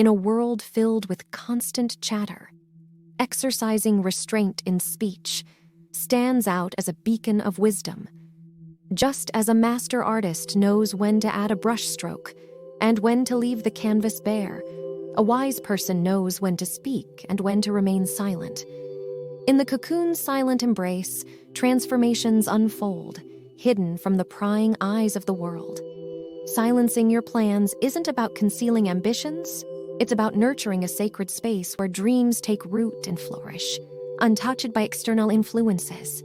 in a world filled with constant chatter. Exercising restraint in speech stands out as a beacon of wisdom. Just as a master artist knows when to add a brushstroke and when to leave the canvas bare, a wise person knows when to speak and when to remain silent. In the cocoon's silent embrace, transformations unfold, hidden from the prying eyes of the world. Silencing your plans isn't about concealing ambitions. It's about nurturing a sacred space where dreams take root and flourish, untouched by external influences.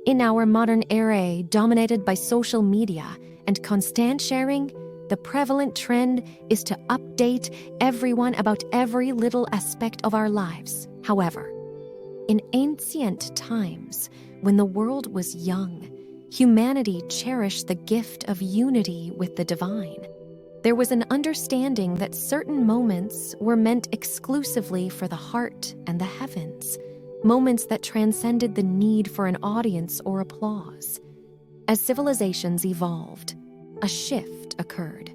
In our modern era, dominated by social media and constant sharing, the prevalent trend is to update everyone about every little aspect of our lives. However, in ancient times, when the world was young, humanity cherished the gift of unity with the divine. There was an understanding that certain moments were meant exclusively for the heart and the heavens, moments that transcended the need for an audience or applause. As civilizations evolved, a shift occurred.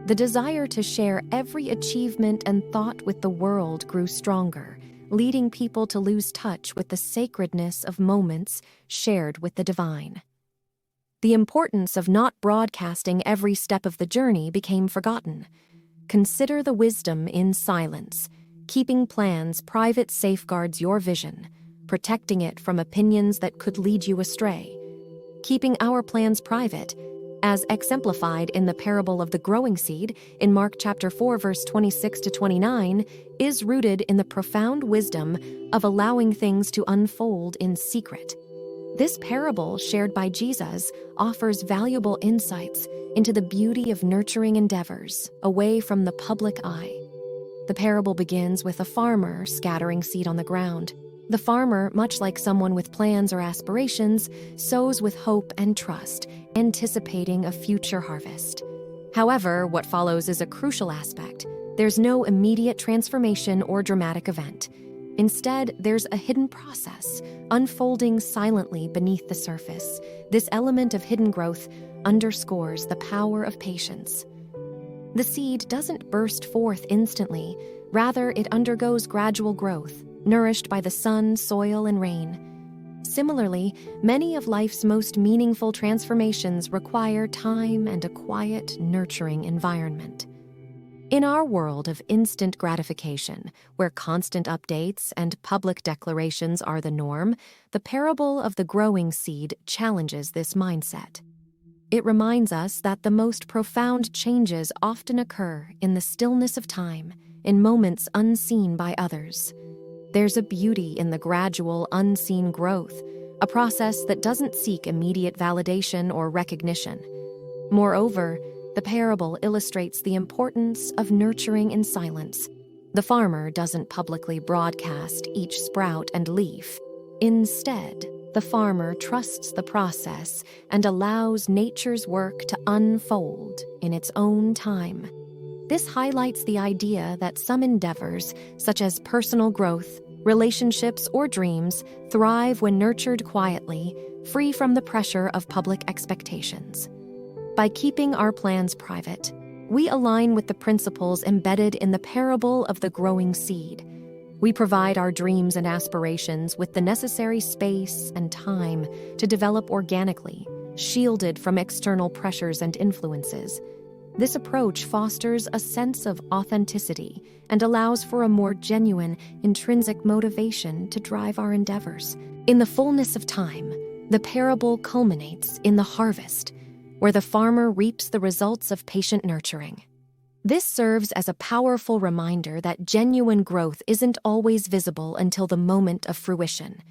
The desire to share every achievement and thought with the world grew stronger, leading people to lose touch with the sacredness of moments shared with the divine. The importance of not broadcasting every step of the journey became forgotten. Consider the wisdom in silence. Keeping plans private safeguards your vision, protecting it from opinions that could lead you astray. Keeping our plans private, as exemplified in the parable of the growing seed in Mark chapter 4, verse 26 to 29, is rooted in the profound wisdom of allowing things to unfold in secret. This parable, shared by Jesus, offers valuable insights into the beauty of nurturing endeavors away from the public eye. The parable begins with a farmer scattering seed on the ground. The farmer, much like someone with plans or aspirations, sows with hope and trust, anticipating a future harvest. However, what follows is a crucial aspect. There's no immediate transformation or dramatic event. Instead, there's a hidden process, unfolding silently beneath the surface. This element of hidden growth underscores the power of patience. The seed doesn't burst forth instantly. Rather, it undergoes gradual growth, nourished by the sun, soil, and rain. Similarly, many of life's most meaningful transformations require time and a quiet, nurturing environment. In our world of instant gratification, where constant updates and public declarations are the norm, the parable of the growing seed challenges this mindset. It reminds us that the most profound changes often occur in the stillness of time, in moments unseen by others. There's a beauty in the gradual, unseen growth, a process that doesn't seek immediate validation or recognition. Moreover, the parable illustrates the importance of nurturing in silence. The farmer doesn't publicly broadcast each sprout and leaf. Instead, the farmer trusts the process and allows nature's work to unfold in its own time. This highlights the idea that some endeavors, such as personal growth, relationships, or dreams, thrive when nurtured quietly, free from the pressure of public expectations. By keeping our plans private, we align with the principles embedded in the parable of the growing seed. We provide our dreams and aspirations with the necessary space and time to develop organically, shielded from external pressures and influences. This approach fosters a sense of authenticity and allows for a more genuine, intrinsic motivation to drive our endeavors. In the fullness of time, the parable culminates in the harvest, where the farmer reaps the results of patient nurturing. This serves as a powerful reminder that genuine growth isn't always visible until the moment of fruition.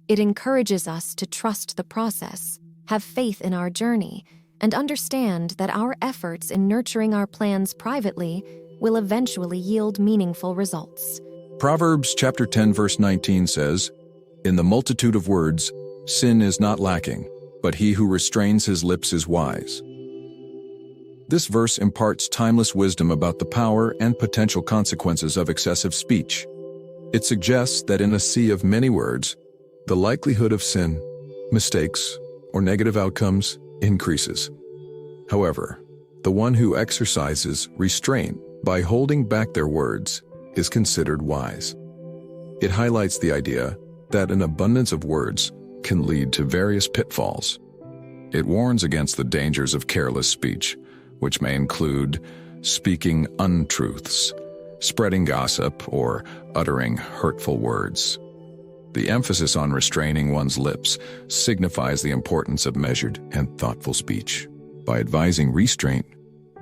It encourages us to trust the process, have faith in our journey, and understand that our efforts in nurturing our plans privately will eventually yield meaningful results. Proverbs chapter 10 verse 19 says, "In the multitude of words, sin is not lacking, but he who restrains his lips is wise." This verse imparts timeless wisdom about the power and potential consequences of excessive speech. It suggests that in a sea of many words, the likelihood of sin, mistakes, or negative outcomes increases. However, the one who exercises restraint by holding back their words, is considered wise. It highlights the idea that an abundance of words can lead to various pitfalls. It warns against the dangers of careless speech, which may include speaking untruths, spreading gossip, or uttering hurtful words. The emphasis on restraining one's lips signifies the importance of measured and thoughtful speech. By advising restraint,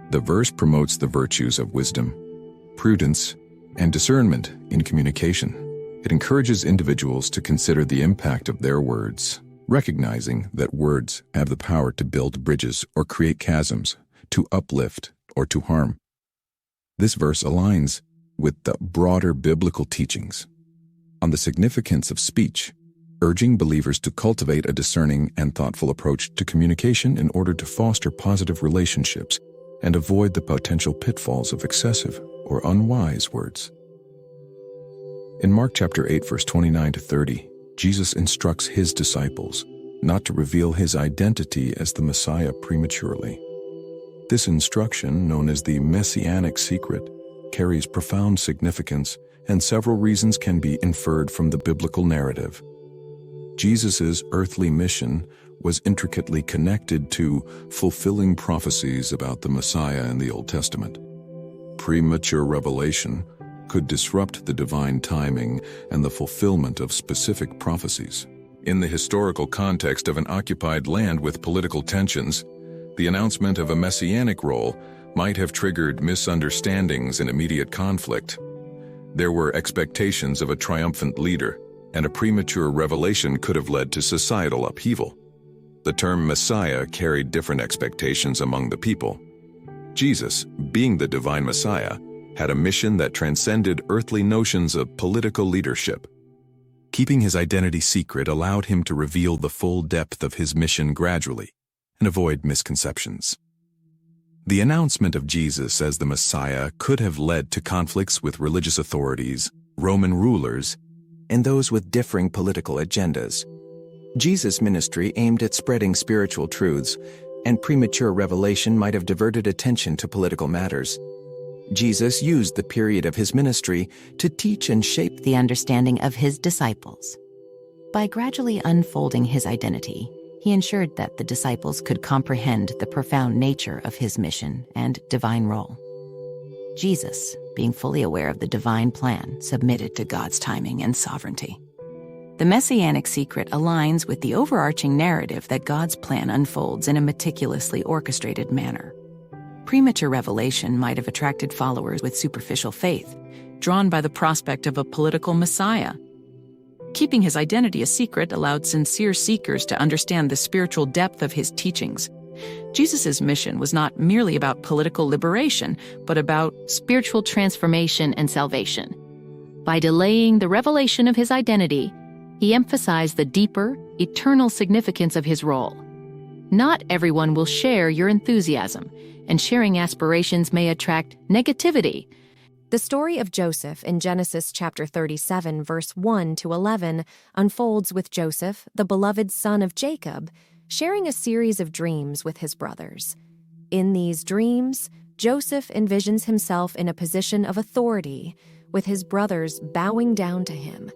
the verse promotes the virtues of wisdom, prudence, and discernment in communication. It encourages individuals to consider the impact of their words, recognizing that words have the power to build bridges or create chasms, to uplift or to harm. This verse aligns with the broader biblical teachings on the significance of speech, urging believers to cultivate a discerning and thoughtful approach to communication in order to foster positive relationships and avoid the potential pitfalls of excessive or unwise words. In Mark chapter 8, verse 29 to 30, Jesus instructs his disciples not to reveal his identity as the Messiah prematurely. This instruction, known as the Messianic secret, carries profound significance, and several reasons can be inferred from the biblical narrative. Jesus' earthly mission was intricately connected to fulfilling prophecies about the Messiah in the Old Testament. Premature revelation could disrupt the divine timing and the fulfillment of specific prophecies. In the historical context of an occupied land with political tensions, the announcement of a messianic role might have triggered misunderstandings and immediate conflict. There were expectations of a triumphant leader, and a premature revelation could have led to societal upheaval. The term Messiah carried different expectations among the people. Jesus, being the divine Messiah, had a mission that transcended earthly notions of political leadership. Keeping his identity secret allowed him to reveal the full depth of his mission gradually and avoid misconceptions. The announcement of Jesus as the Messiah could have led to conflicts with religious authorities, Roman rulers, and those with differing political agendas. Jesus' ministry aimed at spreading spiritual truths, and premature revelation might have diverted attention to political matters. Jesus used the period of his ministry to teach and shape the understanding of his disciples. By gradually unfolding his identity, he ensured that the disciples could comprehend the profound nature of his mission and divine role. Jesus, being fully aware of the divine plan, submitted to God's timing and sovereignty. The Messianic secret aligns with the overarching narrative that God's plan unfolds in a meticulously orchestrated manner. Premature revelation might have attracted followers with superficial faith, drawn by the prospect of a political Messiah. Keeping his identity a secret allowed sincere seekers to understand the spiritual depth of his teachings. Jesus' mission was not merely about political liberation, but about spiritual transformation and salvation. By delaying the revelation of his identity, he emphasized the deeper, eternal significance of his role. Not everyone will share your enthusiasm, and sharing aspirations may attract negativity. The story of Joseph in Genesis chapter 37, verse 1 to 11, unfolds with Joseph, the beloved son of Jacob, sharing a series of dreams with his brothers. In these dreams, Joseph envisions himself in a position of authority, with his brothers bowing down to him.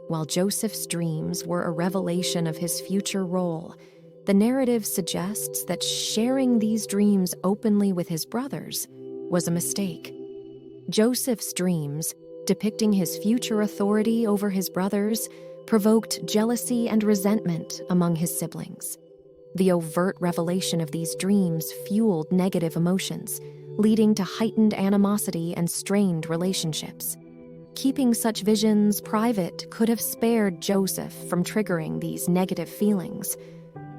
While Joseph's dreams were a revelation of his future role, the narrative suggests that sharing these dreams openly with his brothers was a mistake. Joseph's dreams, depicting his future authority over his brothers, provoked jealousy and resentment among his siblings. The overt revelation of these dreams fueled negative emotions, leading to heightened animosity and strained relationships. Keeping such visions private could have spared Joseph from triggering these negative feelings.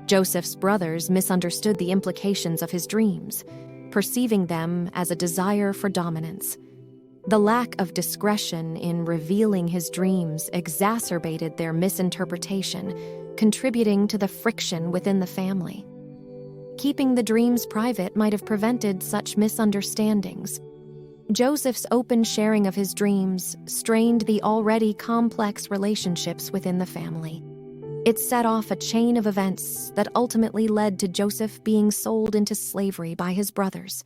Joseph's brothers misunderstood the implications of his dreams, perceiving them as a desire for dominance. The lack of discretion in revealing his dreams exacerbated their misinterpretation, contributing to the friction within the family. Keeping the dreams private might have prevented such misunderstandings. Joseph's open sharing of his dreams strained the already complex relationships within the family. It set off a chain of events that ultimately led to Joseph being sold into slavery by his brothers.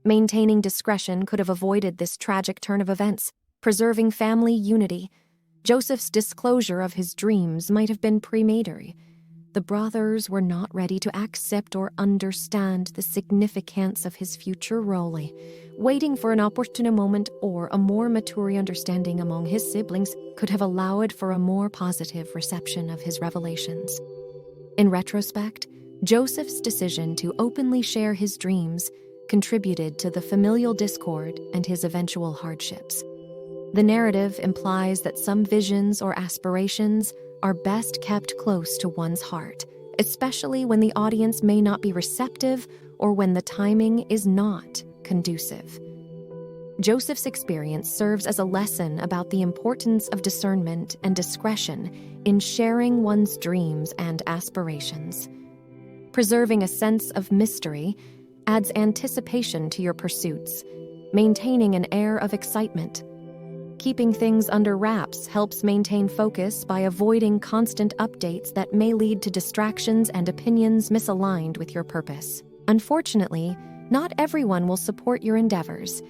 Maintaining discretion could have avoided this tragic turn of events, preserving family unity. Joseph's disclosure of his dreams might have been premature. The brothers were not ready to accept or understand the significance of his future role. Waiting for an opportune moment or a more mature understanding among his siblings could have allowed for a more positive reception of his revelations. In retrospect, Joseph's decision to openly share his dreams contributed to the familial discord and his eventual hardships. The narrative implies that some visions or aspirations are best kept close to one's heart, especially when the audience may not be receptive or when the timing is not conducive. Joseph's experience serves as a lesson about the importance of discernment and discretion in sharing one's dreams and aspirations. Preserving a sense of mystery adds anticipation to your pursuits, maintaining an air of excitement. Keeping things under wraps helps maintain focus by avoiding constant updates that may lead to distractions and opinions misaligned with your purpose. Unfortunately, not everyone will support your endeavors,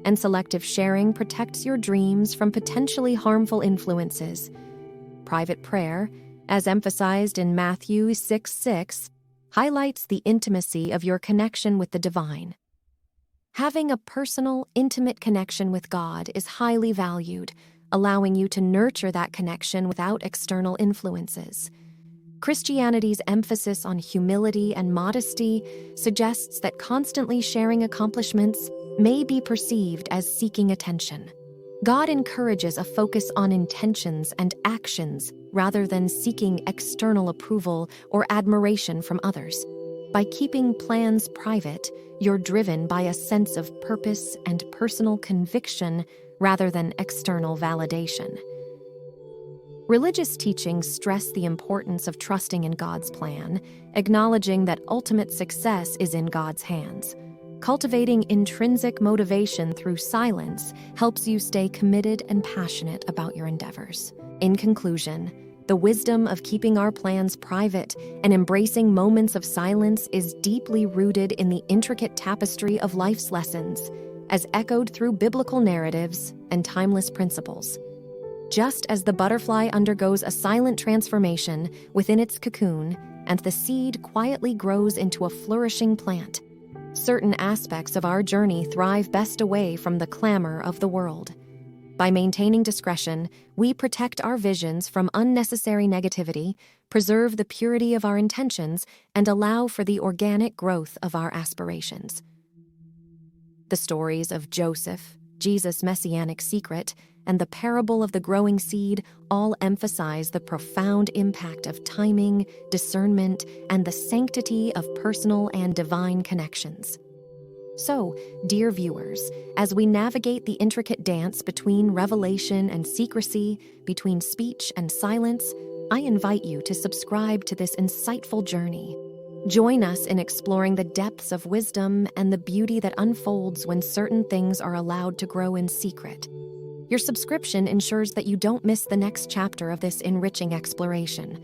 and selective sharing protects your dreams from potentially harmful influences. Private prayer, as emphasized in Matthew 6:6, highlights the intimacy of your connection with the divine. Having a personal, intimate connection with God is highly valued, allowing you to nurture that connection without external influences. Christianity's emphasis on humility and modesty suggests that constantly sharing accomplishments may be perceived as seeking attention. God encourages a focus on intentions and actions rather than seeking external approval or admiration from others. By keeping plans private, you're driven by a sense of purpose and personal conviction rather than external validation. Religious teachings stress the importance of trusting in God's plan, acknowledging that ultimate success is in God's hands. Cultivating intrinsic motivation through silence helps you stay committed and passionate about your endeavors. In conclusion, the wisdom of keeping our plans private and embracing moments of silence is deeply rooted in the intricate tapestry of life's lessons, as echoed through biblical narratives and timeless principles. Just as the butterfly undergoes a silent transformation within its cocoon and the seed quietly grows into a flourishing plant, certain aspects of our journey thrive best away from the clamor of the world. By maintaining discretion, we protect our visions from unnecessary negativity, preserve the purity of our intentions, and allow for the organic growth of our aspirations. The stories of Joseph, Jesus' messianic secret, and the parable of the growing seed all emphasize the profound impact of timing, discernment, and the sanctity of personal and divine connections. So, dear viewers, as we navigate the intricate dance between revelation and secrecy, between speech and silence, I invite you to subscribe to this insightful journey. Join us in exploring the depths of wisdom and the beauty that unfolds when certain things are allowed to grow in secret. Your subscription ensures that you don't miss the next chapter of this enriching exploration.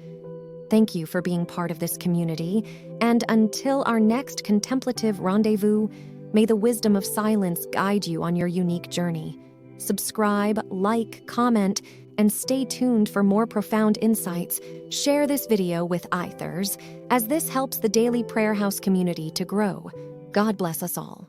Thank you for being part of this community, and until our next contemplative rendezvous, may the wisdom of silence guide you on your unique journey. Subscribe, like, comment, and stay tuned for more profound insights. Share this video with others, as this helps the Daily Prayer House community to grow. God bless us all.